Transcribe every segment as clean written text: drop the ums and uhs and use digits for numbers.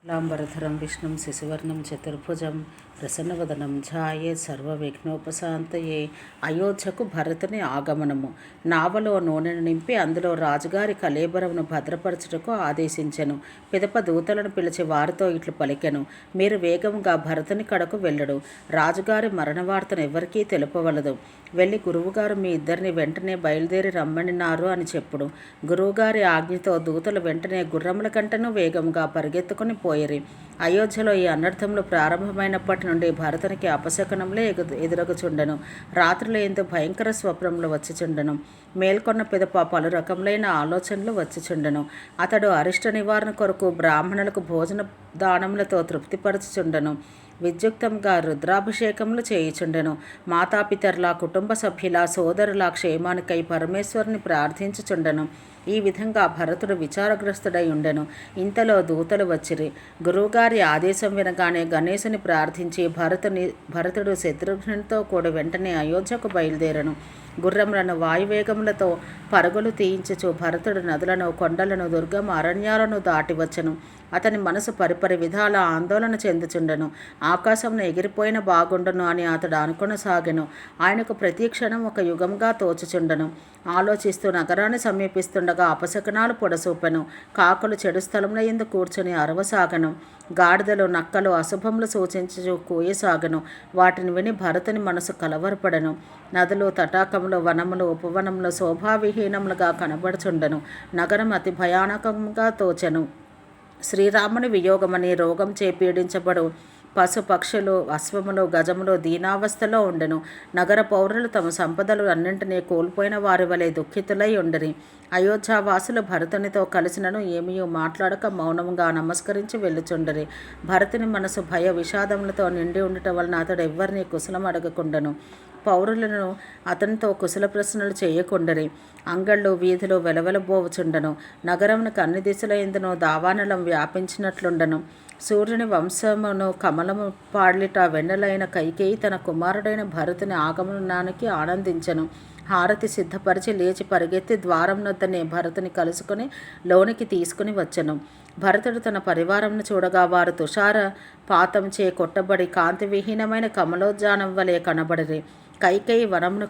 లాంబరధరం విష్ణుం శశివర్ణం చతుర్భుజం ప్రసన్నవదనం ఝాయే సర్వవిఘ్నోపశాంతయే. అయోధ్యకు భరతుని ఆగమనము. నావలో నూనెను నింపి అందులో రాజుగారి కళేబరమును భద్రపరచుటకు ఆదేశించెను. పిదప దూతలను పిలిచి వారితో ఇట్లు పలికెను: మీరు వేగముగా భరతుని కడకు వెళ్ళడు. రాజుగారి మరణ వార్తను ఎవరికీ తెలుపవలదు. వెళ్ళి గురువుగారు మీ ఇద్దరిని వెంటనే బయలుదేరి రమ్మనినారు అని చెప్పుడు. గురువుగారి ఆజ్ఞతో దూతలు వెంటనే గుర్రముల కంటను వేగముగా పరిగెత్తుకుని పోయిరి. అయోధ్యలో ఈ అనర్థములు ప్రారంభమైనప్పటి నుండి భరతునికి అపశకనములే ఎదురగుచుండెను. రాత్రులు ఎంతో భయంకర స్వప్నములు వచ్చిచుండెను. మేల్కొన్న పిదప పలు రకములైన ఆలోచనలు వచ్చిచుండెను. అతడు అరిష్ట నివారణ కొరకు బ్రాహ్మణులకు భోజన దానములతో తృప్తిపరచుచుండెను. విద్యుక్తంగా రుద్రాభిషేకములు చేయుచుండెను. మాతాపితరుల, కుటుంబ సభ్యుల, సోదరుల క్షేమానికై పరమేశ్వరుని ప్రార్థించుచుండెను. ఈ విధంగా భరతుడు విచారగ్రస్తుడై ఉండెను. ఇంతలో దూతలు వచ్చిరి. గురువుగారి ఆదేశం వినగానే గణేశుని ప్రార్థించి భరతుడు శత్రుఘ్నునితో కూడా వెంటనే అయోధ్యకు బయలుదేరను. గుర్రములను వాయువేగములతో పరుగులు తీయించుచు భరతుడు నదులను, కొండలను, దుర్గమ అరణ్యాలను దాటి వచ్చెను. అతని మనసు పరిపరి విధాల ఆందోళన చెందుచుండెను. ఆకాశంను ఎగిరిపోయిన బాగుండును అని అతడు అనుకొనసాగెను. ఆయనకు ప్రతి క్షణం ఒక యుగంగా తోచుచుండెను. ఆలోచిస్తూ నగరాన్ని సమీపిస్తుండగా అపశకనాలు పొడసూపెను. కాకులు చెడు స్థలముల యందు కూర్చుని అరవసాగను. గాడిదలు, నక్కలు అశుభములు సూచించు కూయసాగను. వాటిని విని భరతుని మనసు కలవరపడెను. నదులు, తటాకములు, వనములు, ఉపవనములు శోభావిహీనములుగా కనబడుచుండెను. నగరం అతి భయానకంగా తోచెను. శ్రీరాముని వియోగమని రోగం చే పీడించబడు పశు పక్షులు, అశ్వములు, గజములు దీనావస్థలో ఉండెను. నగర పౌరులు తమ సంపదలు అన్నింటినీ కోల్పోయిన వారి వలె దుఃఖితులై ఉండరి. అయోధ్యావాసులు భరతునితో కలిసినను ఏమీ మాట్లాడక మౌనముగా నమస్కరించి వెళ్ళుచుండరి. భరతుని మనసు భయ విషాదములతో నిండి ఉండటం వలన అతడు ఎవ్వరినీ కుశలం అడగకుండెను. పౌరులను అతనితో కుశల ప్రశ్నలు చేయకుండరి. అంగళ్ళు, వీధులు వెలవెలబోవుచుండెను. నగరమునకు అన్ని దిశల యందును దావానలం వ్యాపించినట్లుండెను. సూర్యుని వంశమును కమలము పాడ్లిట వెన్నెలైన కైకేయి తన కుమారుడైన భరతుని ఆగమనానికి ఆనందించెను. హారతి సిద్ధపరిచి లేచి పరిగెత్తి ద్వారం నొద్దనే భరతుని కలుసుకొని లోనికి తీసుకుని వచ్చెను. భరతుడు తన పరివారంను చూడగా వారు తుషార పాతంచే కొట్టబడి కాంతివిహీనమైన కమలోద్యానం వలె కనబడిరి. కైకేయి వనమును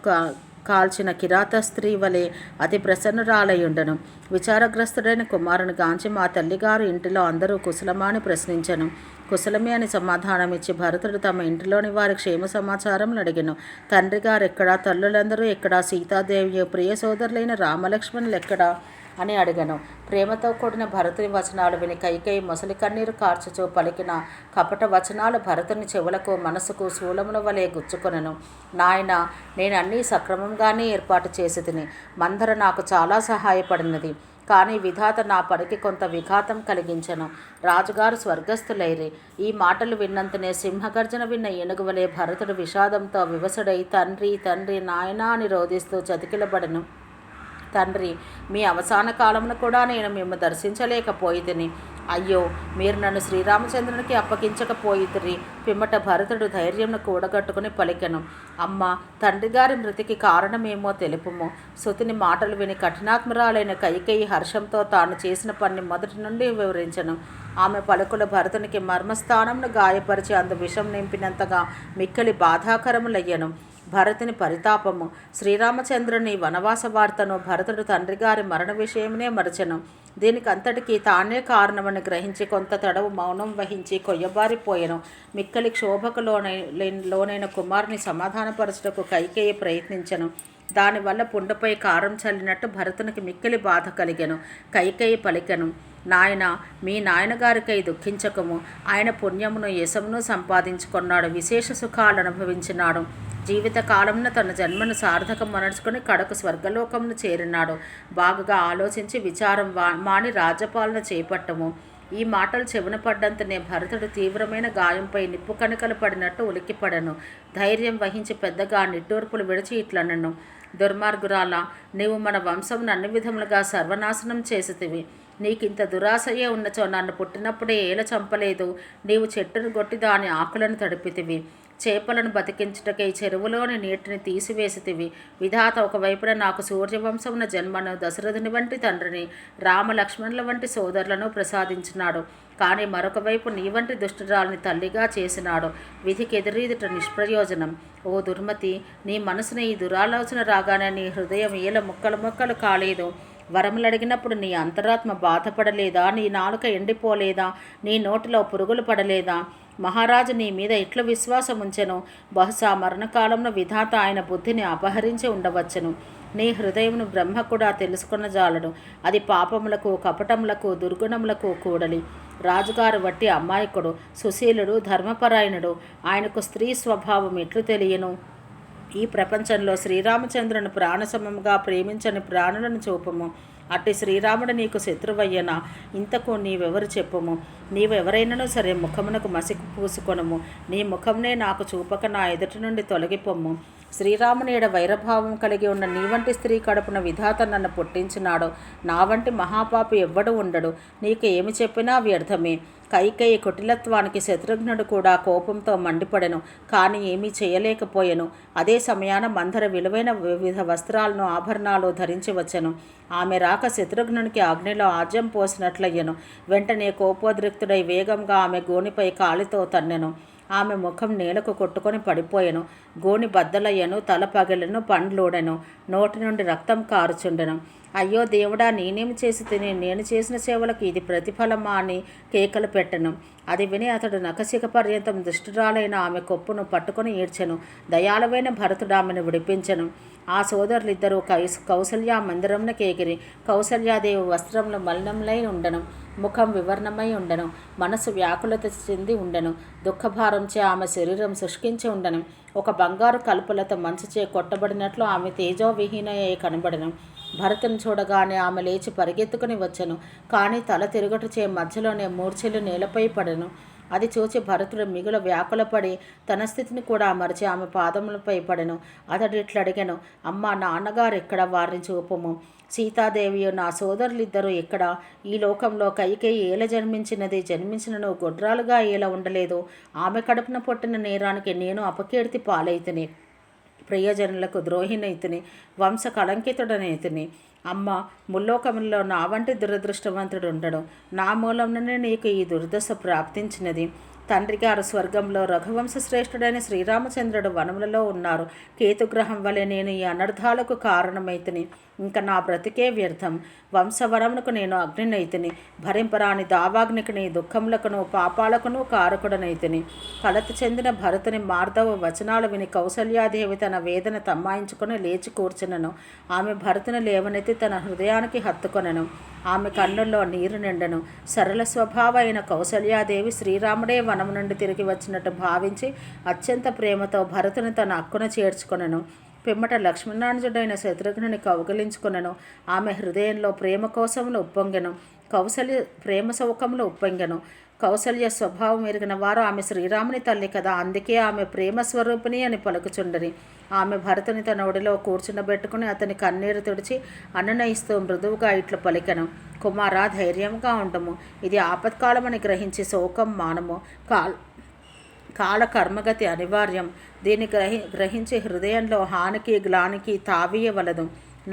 కాల్చిన కిరాత స్త్రీ వలె అతి ప్రసన్నురాలయుండెను. విచారగ్రస్తుడైన కుమారుని గాంచి మా తల్లిగారు ఇంటిలో అందరూ కుశలమాని ప్రశ్నించెను. కుశలమే అని సమాధానమిచ్చి భరతుడు తమ ఇంటిలోని వారి క్షేమ సమాచారం అడిగెను. తండ్రి గారు ఎక్కడా, తల్లులందరూ ఎక్కడా, సీతాదేవి, ప్రియ సోదరులైన రామలక్ష్మణులు ఎక్కడా అని అడిగను. ప్రేమతో కూడిన భరతుని వచనాలు విని కైకేయి మొసలి కన్నీరు కార్చుచూ పలికిన కపట వచనాలు భరతుని చెవులకు, మనసుకు శూలముల వలె గుచ్చుకొనెను. నాయన, నేను అన్నీ సక్రమంగానే ఏర్పాటు చేసి తిని. మందర నాకు చాలా సహాయపడినది. కానీ విధాత నా పనికి కొంత విఘాతం కలిగించెను. రాజుగారు స్వర్గస్థులైరి. ఈ మాటలు విన్నంతనే సింహగర్జన విన్న ఏనుగు వలె భరతుడు విషాదంతో వివసుడై తండ్రి, తండ్రి, నాయనా అని రోదిస్తూ చతికిలబడెను. తండ్రి, మీ అవసాన కాలమున కూడా నేను మిమ్ము దర్శించలేకపోయితిని. అయ్యో, మీరు నన్ను శ్రీరామచంద్రునికి అప్పగించకపోయితిరి. పిమ్మట భరతుడు ధైర్యంను కూడగట్టుకుని పలికెను: అమ్మ, తండ్రి గారి మృతికి కారణమేమో తెలుపుము. సుతుని మాటలు విని కఠినాత్మరాలైన కైకేయి హర్షంతో తాను చేసిన పని మొదటి నుండి వివరించెను. ఆమె పలుకులు భరతునికి మర్మస్థానంను గాయపరిచి అందు విషం నింపినంతగా మిక్కిలి బాధాకరములయ్యను. భరతుని పరితాపము. శ్రీరామచంద్రుని వనవాస వార్తను భరతుడు తండ్రి గారి మరణ విషయమునే మరచెను. దీనికి అంతటికీ తానే కారణమని గ్రహించి కొంత తడవు మౌనం వహించి కొయ్యబారిపోయెను. మిక్కలి క్షోభకు లోనైన కుమారుని సమాధానపరచుటకు కైకేయి ప్రయత్నించెను. దానివల్ల పుండపై కారం చల్లినట్టు భరతునికి మిక్కిలి బాధ కలిగెను. కైకేయి పలికెను: నాయన, మీ నాయనగారికై దుఃఖించకము. ఆయన పుణ్యమును, యశమును సంపాదించుకున్నాడు. విశేష సుఖాలు అనుభవించినాడు. జీవితకాలంలో తన జన్మను సార్థకం మనర్చుకుని కడకు స్వర్గలోకమును చేరినాడు. బాగా ఆలోచించి విచారం మాని రాజ్యపాలన చేపట్టము. ఈ మాటలు చెవున పడ్డంతనే భరతుడు తీవ్రమైన గాయంపై నిప్పు కణికలు పడినట్టు ఉలిక్కిపడను. ధైర్యం వహించి పెద్దగా నిట్టూర్పులు విడిచి ఇట్లనను: దుర్మార్గురాల, నీవు మన వంశమును అన్ని విధములుగా సర్వనాశనం చేసితివి. నీకింత దురాశయే ఉన్నచో నన్ను పుట్టినప్పుడే ఏల చంపలేదు. నీవు చెట్టును గొట్టి దాని ఆకులను తడిపితివి. చేపలను బతికించుటకై చెరువులోని నీటిని తీసివేసితివి. విధాత ఒకవైపున నాకు సూర్యవంశమున జన్మను, దశరథుని వంటి తండ్రిని, రామలక్ష్మణుల వంటి సోదరులను ప్రసాదించినాడు. కానీ మరొక వైపు నీ వంటి దుష్టురాల్ని తల్లిగా చేసినాడు. విధికి ఎదురీదుట నిష్ప్రయోజనం. ఓ దుర్మతి, నీ మనసుని ఈ దురాలోచన రాగానే నీ హృదయం ఏల ముక్కలు ముక్కలు కాలేదు. వరములు అడిగినప్పుడు నీ అంతరాత్మ బాధపడలేదా? నీ నాలుక ఎండిపోలేదా? నీ నోటిలో పురుగులు పడలేదా? మహారాజు నీ మీద ఇట్లు విశ్వాసం ఉంచెను. బహుశా మరణకాలంలో విధాత ఆయన బుద్ధిని అపహరించి ఉండవచ్చును. నీ హృదయమును బ్రహ్మ కూడా తెలుసుకున్న జాలడు. అది పాపములకు, కపటములకు, దుర్గుణములకు కూడలి. రాజుగారు వట్టి అమాయకుడు, సుశీలుడు, ధర్మపరాయణుడు. ఆయనకు స్త్రీ స్వభావం ఎట్లు తెలియను? ఈ ప్రపంచంలో శ్రీరామచంద్రుని ప్రాణసమముగా ప్రేమించని ప్రాణులను చూపము. అట్టి శ్రీరాముడు నీకు శత్రువయ్యనా? ఇంతకు నీవెవరు చెప్పుము. నీవెవరైనను సరే ముఖమునకు మసికి పూసుకొనము. నీ ముఖంనే నాకు చూపక నా ఎదుటి నుండి తొలగిపోమ్ము. శ్రీరాముని ఎడ వైరభావం కలిగి ఉన్న నీ వంటి స్త్రీ కడుపున విధాత నన్ను పుట్టించినాడు. నా వంటి మహాపాపి ఎవ్వడు ఉండడు. నీకు ఏమి చెప్పినా వ్యర్థమే. కైకేయి కుటిలత్వానికి శత్రుఘ్నుడు కూడా కోపంతో మండిపడెను. కానీ ఏమీ చేయలేకపోయెను. అదే సమయాన మందర విలువైన వివిధ వస్త్రాలను, ఆభరణాలు ధరించి వచ్చెను. ఆమె రాక శత్రుఘ్నునికి అగ్నిలో ఆజ్యం పోసినట్లయ్యను. వెంటనే కోపోద్రిక్తుడై వేగంగా ఆమె గోనిపై కాలితో తన్నెను. ఆమె ముఖం నేలకు కొట్టుకొని పడిపోయెను. గోని బద్దలయ్యను, తల పగిలెను, పండ్లూడెను, నోటి నుండి రక్తం కారుచుండెను. అయ్యో దేవుడా, నేనేమి చేసి తిని, నేను చేసిన సేవలకు ఇది ప్రతిఫలమా అని కేకలు పెట్టెను. అది విని అతడు నఖశిఖ పర్యంతం దుష్టురాలైన ఆమె కొప్పును పట్టుకొని ఈడ్చెను. దయాళువైన భరతుడు ఆమెను విడిపించెను. ఆ సోదరులిద్దరూ కౌసల్య మందిరంన కేకిరి. కౌసల్యాదేవి వస్త్రములు మలినములై ఉండెను, ముఖం వివర్ణమై ఉండెను, మనసు వ్యాకులత చెంది ఉండెను. దుఃఖభారంచే ఆమె శరీరం శుష్కించి ఉండెను. ఒక బంగారు కలుపులతో మంచుచే కొట్టబడినట్లు ఆమె తేజోవిహీనయే కనబడెను. భరతుని చూడగానే ఆమె లేచి పరిగెత్తుకుని వచ్చెను. కానీ తల తిరుగుటచే మధ్యలోనే మూర్ఛలు నేలపై పడెను. అది చూచి భరతుడు మిగుల వ్యాకులపడి తన స్థితిని కూడా మరిచి ఆమె పాదములపై పడెను. అతడు ఇట్లడిగెను, అమ్మ, నాన్నగారు ఎక్కడ? వారిని చూపుము. సీతాదేవియు నా సోదరులిద్దరూ ఎక్కడ? ఈ లోకంలో కైకేయి ఏల జన్మించినను గొడ్రాలుగా ఏల ఉండలేదు. ఆమె కడుపున పుట్టిన నేరానికి నేను అపకీర్తి పాలైతిని, ప్రియజనులకు ద్రోహినైతిని, వంశ కళంకితుడనైతిని. అమ్మ, ముల్లోకములలో నా వంటి దురదృష్టవంతుడు ఉండడు. నా మూలంలోనే నీకు ఈ దుర్దశ ప్రాప్తించినది. తండ్రి గారు స్వర్గంలో, రఘువంశ శ్రేష్ఠుడైన శ్రీరామచంద్రుడు వనములలో ఉన్నారు. కేతుగ్రహం వలె నేను ఈ అనర్థాలకు కారణమైతిని. ఇంకా నా బ్రతికే వ్యర్థం. వంశవరమునకు నేను అగ్నినైతిని. భరింపరాని దావాగ్నికిని, దుఃఖములకును పాపాలకును కారకుడనైతిని. కలత చెందిన భరతుని మార్దవ వచనాలు విని కౌసల్యాదేవి తన వేదన తమ్మాయించుకొని లేచి కూర్చునను. ఆమె భరతుని లేవనెత్తి తన హృదయానికి హత్తుకొనెను. ఆమె కన్నుల్లో నీరు నిండెను. సరళ స్వభావ అయిన కౌసల్యాదేవి శ్రీరాముడే వనము నుండి తిరిగి వచ్చినట్టు భావించి అత్యంత ప్రేమతో భరతుని తన అక్కున చేర్చుకొనెను. పిమ్మట లక్ష్మణాంజుడైన శత్రుఘ్నుని కౌగిలించుకొనెను. ఆమె హృదయంలో ప్రేమ కోసములు ఉప్పొంగెను. కౌసల్య ప్రేమ సౌకములు ఉప్పొంగెను. కౌసల్య స్వభావం ఎరిగిన వారు ఆమె శ్రీరాముని తల్లి కదా, అందుకే ఆమె ప్రేమ స్వరూపిణి అని పలుకుచుండరి. ఆమె భరతుని తన ఒడిలో కూర్చుండబెట్టుకుని అతని కన్నీరు తుడిచి అనునయిస్తూ మృదువుగా ఇట్లు పలికెను, కుమారా, ధైర్యంగా ఉండము. ఇది ఆపత్కాలమని గ్రహించి శోకం మానము. కాల కర్మగతి అనివార్యం. దీన్ని గ్రహించి హృదయంలో హానికి గ్లానికి తావీయవలదు.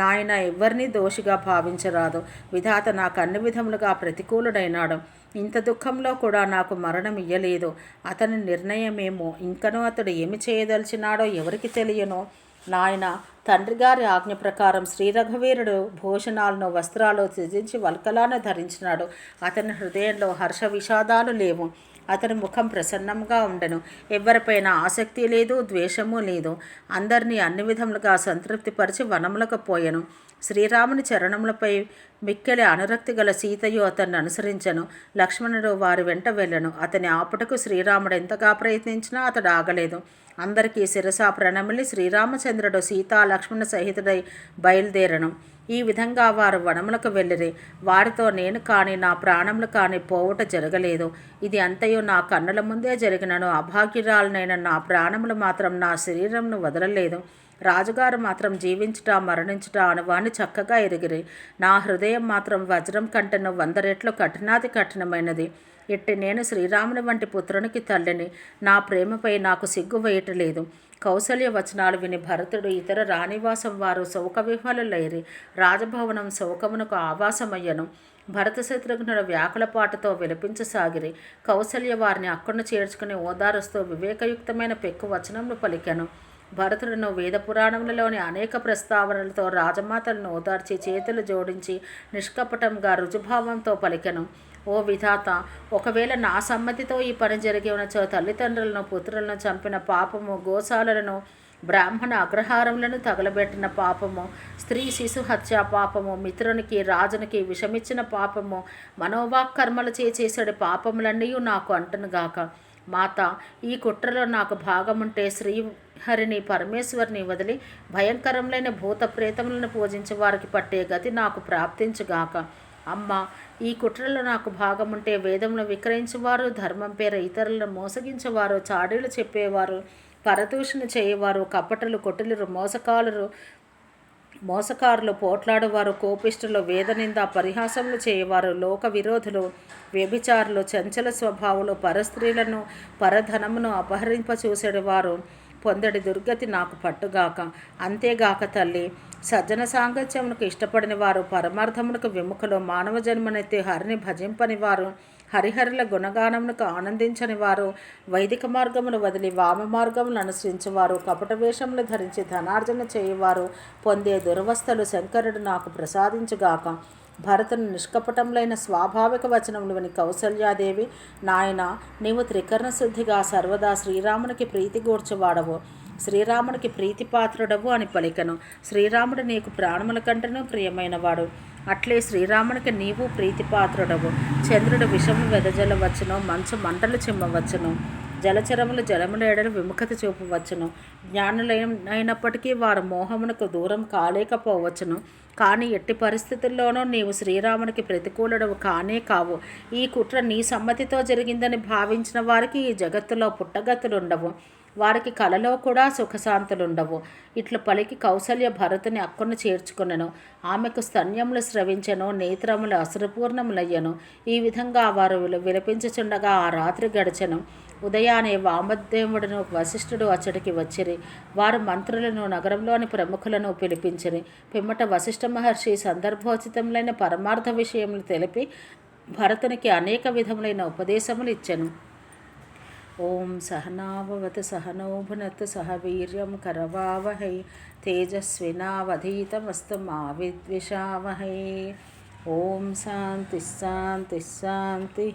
నాయన, ఎవ్వరినీ దోషిగా భావించరాదు. విధాత నాకు అన్ని విధములుగా ప్రతికూలుడైనాడు. ఇంత దుఃఖంలో కూడా నాకు మరణం ఇయ్యలేదు. అతని నిర్ణయమేమో. ఇంకనూ అతడు ఏమి చేయదలిచినాడో ఎవరికి తెలియనో. నాయన, తండ్రి గారి ఆజ్ఞ ప్రకారం శ్రీ రఘువీరుడు భూషణాలను, వస్త్రాలు త్యజించి వల్కలాను ధరించినాడు. అతని హృదయంలో హర్ష విషాదాలు లేవు. అతని ముఖం ప్రసన్నంగా ఉండెను. ఎవరిపైన ఆసక్తి లేదు, ద్వేషము లేదు. అందరినీ అన్ని విధములుగా సంతృప్తిపరిచి వనములకు పోయెను. శ్రీరాముని చరణములపై మిక్కిలి అనురక్తి గల సీతయు అతన్ని అనుసరించెను. లక్ష్మణుడు వారి వెంట వెళ్ళెను. అతని ఆపుటకు శ్రీరాముడు ఎంతగా ప్రయత్నించినా అతడు ఆగలేదు. అందరికీ శిరసా ప్రణమిలి శ్రీరామచంద్రుడు సీతా లక్ష్మణ సహితుడై బయలుదేరను. ఈ విధంగా వారు వనములకు వెళ్ళిరి. వారితో నేను కానీ, నా ప్రాణములు కానీ పోవుట జరగలేదు. ఇది అంతయు నా కన్నుల ముందే జరిగినను అభాగ్యురాలనైన నా ప్రాణములు మాత్రం నా శరీరంను వదలలేదు. రాజుగారు మాత్రం జీవించుట మరణించుట అనువాన్ని చక్కగా ఎరిగిరి. నా హృదయం మాత్రం వజ్రం కంటెను 100 రెట్లు కఠినాతి కఠినమైనది. ఇట్టి నేను శ్రీరాముని వంటి పుత్రునికి తల్లిని. నా ప్రేమపై నాకు సిగ్గు వేయటలేదు. కౌసల్య వచనాలు విని భరతుడు ఇతర రాణివాసం వారు శోకవిహ్వలులైరి. రాజభవనం శోకమునకు ఆవాసమయ్యను. భరత శత్రుఘ్నుల వ్యాకులపాటుతో విలపించసాగిరి. కౌసల్య వారిని అక్కను చేర్చుకుని ఓదారుస్తూ వివేకయుక్తమైన పెక్కు వచనములు పలికెను. భరతుడును వేద పురాణములలోని అనేక ప్రస్తావనలతో రాజమాతలను ఓదార్చి చేతులు జోడించి నిష్కపటంగా రుజుభావంతో పలికెను. ఓ విధాత, ఒకవేళ నా సమ్మతితో ఈ పని జరిగి ఉన్నచో తల్లిదండ్రులను పుత్రులను చంపిన పాపము, గోశాలను బ్రాహ్మణ అగ్రహారములను తగలబెట్టిన పాపము, స్త్రీ శిశు హత్య పాపము, మిత్రునికి రాజునికి విషమిచ్చిన పాపము, మనోవాక్కర్మలు చేసేసడి పాపములన్నీ నాకు అంటనుగాక. మాత, ఈ కుట్రలో నాకు భాగముంటే శ్రీహరిని పరమేశ్వరిని వదిలి భయంకరములైన భూత ప్రేతములను పూజించే వారికి పట్టే గతి నాకు ప్రాప్తించుగాక. అమ్మ, ఈ కుట్రలో నాకు భాగముంటే వేదమును విక్రయించేవారు, ధర్మం పేర ఇతరులను మోసగించేవారు, చాడీలు చెప్పేవారు, పరదూషణ చేయవారు, కపటలు, కొట్టులు, మోసకారులు, పోట్లాడువారు, కోపిష్ఠులు, వేదనింద పరిహాసములు చేయవారు, లోక విరోధులు, వ్యభిచారులు, చంచల స్వభావులు, పరస్త్రీలను పరధనమును అపహరింపచూసేవారు పొందడి దుర్గతి నాకు పట్టుగాక. అంతేగాక తల్లి, సజ్జన సాంగత్యమునకు ఇష్టపడిన వారు, పరమార్థమునకు విముఖులు, మానవ జన్మనెత్తి హరిని భజింపని వారు, హరిహరుల గుణగానమునకు ఆనందించని వారు, వైదిక మార్గమును వదిలి వామ మార్గమును అనుసరించేవారు, కపట వేషములు ధరించి ధనార్జన చేయవారు పొందే దురవస్థలు శంకరుడు నాకు ప్రసాదించుగాక. భరతుని నిష్కపటములైన స్వాభావిక వచనములు విని కౌసల్యాదేవి, నాయన, నీవు త్రికరణ శుద్ధిగా సర్వదా శ్రీరామునికి ప్రీతి గూర్చువాడవు, శ్రీరామునికి ప్రీతిపాత్రుడవు అని పలికెను. శ్రీరాముడు నీకు ప్రాణముల కంటేనూ ప్రియమైనవాడు. అట్లే శ్రీరామునికి నీవు ప్రీతిపాత్రుడవు. చంద్రుడు విషము వెదజల్లవచ్చును, మంచు మంటలు చిమ్మవచ్చును, జలచరములు జలముల ఎడలు విముఖత చూపవచ్చును. జ్ఞానులైనప్పటికీ వారు మోహమునకు దూరం కాలేకపోవచ్చును. కానీ ఎట్టి పరిస్థితుల్లోనూ నీవు శ్రీరామునికి ప్రతికూలుడవు కానే కావు. ఈ కుట్ర నీ సమ్మతితో జరిగిందని భావించిన వారికి ఈ జగత్తులో పుట్టగతులుండవు. వారికి కలలో కూడా సుఖశాంతులుండవు. ఇట్లు పలికి కౌసల్య భరతుని అక్కను చేర్చుకునెను. ఆమెకు స్తన్యములు స్రవించెను, నేత్రములు అసురపూర్ణములయ్యను. ఈ విధంగా వారు విలపించుచుండగా ఆ రాత్రి గడిచెను. ఉదయాన్నే వామదేవుడును వశిష్ఠుడు అచ్చడికి వచ్చిరి. వారు మంత్రులను, నగరంలోని ప్రముఖులను పిలిపించిరి. పిమ్మట వశిష్ఠ మహర్షి సందర్భోచితములైన పరమార్థ విషయములు తెలిపి భరతునికి అనేక విధములైన ఉపదేశములు ఇచ్చెను. ఓం సహనావవతు సహనౌ భునత్తు సహ వీర్యం కరవావహై తేజస్వినావధీతమస్తు మా విద్విషావహై. ఓం శాంతి శాంతి శాంతి.